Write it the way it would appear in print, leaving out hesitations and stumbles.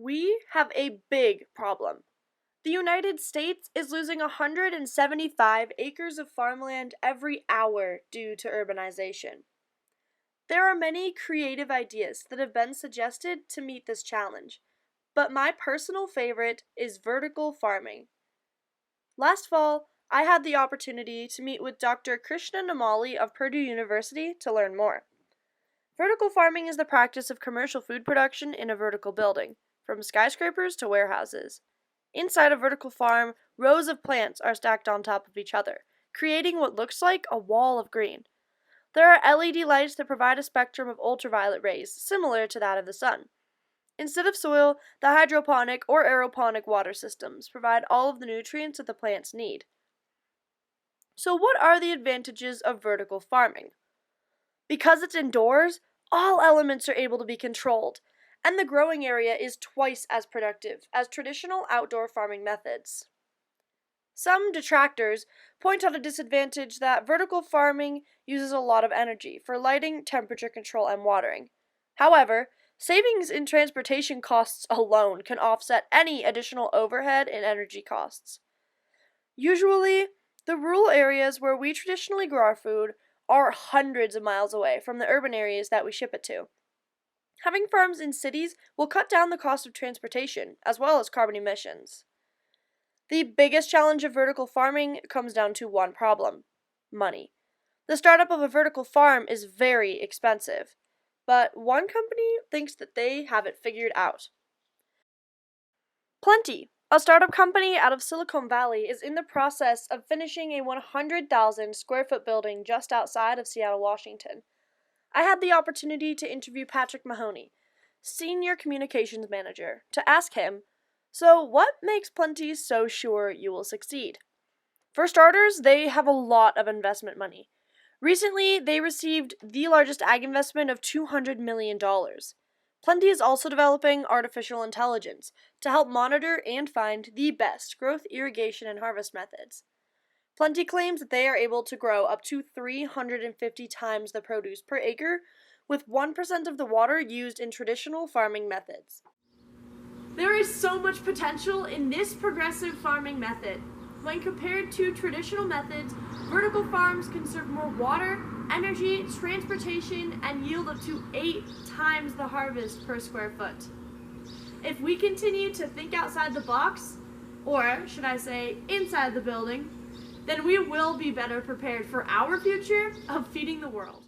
We have a big problem. The United States is losing 175 acres of farmland every hour due to urbanization. There are many creative ideas that have been suggested to meet this challenge, but my personal favorite is vertical farming. Last fall, I had the opportunity to meet with Dr. Krishna Namali of Purdue University to learn more. Vertical farming is the practice of commercial food production in a vertical building, from skyscrapers to warehouses. Inside a vertical farm, rows of plants are stacked on top of each other, creating what looks like a wall of green. There are LED lights that provide a spectrum of ultraviolet rays, similar to that of the sun. Instead of soil, the hydroponic or aeroponic water systems provide all of the nutrients that the plants need. So what are the advantages of vertical farming? Because it's indoors, all elements are able to be controlled, and the growing area is twice as productive as traditional outdoor farming methods. Some detractors point out a disadvantage that vertical farming uses a lot of energy for lighting, temperature control, and watering. However, savings in transportation costs alone can offset any additional overhead and energy costs. Usually, the rural areas where we traditionally grow our food are hundreds of miles away from the urban areas that we ship it to. Having farms in cities will cut down the cost of transportation, as well as carbon emissions. The biggest challenge of vertical farming comes down to one problem: money. The startup of a vertical farm is very expensive, but one company thinks that they have it figured out. Plenty, a startup company out of Silicon Valley, is in the process of finishing a 100,000 square foot building just outside of Seattle, Washington. I had the opportunity to interview Patrick Mahoney, Senior Communications Manager, to ask him, so what makes Plenty so sure you will succeed? For starters, they have a lot of investment money. Recently, they received the largest ag investment of $200 million. Plenty is also developing artificial intelligence to help monitor and find the best growth, irrigation, and harvest methods. Plenty claims that they are able to grow up to 350 times the produce per acre, with 1% of the water used in traditional farming methods. There is so much potential in this progressive farming method. When compared to traditional methods, vertical farms conserve more water, energy, transportation, and yield up to 8 times the harvest per square foot. If we continue to think outside the box, or should I say inside the building, then we will be better prepared for our future of feeding the world.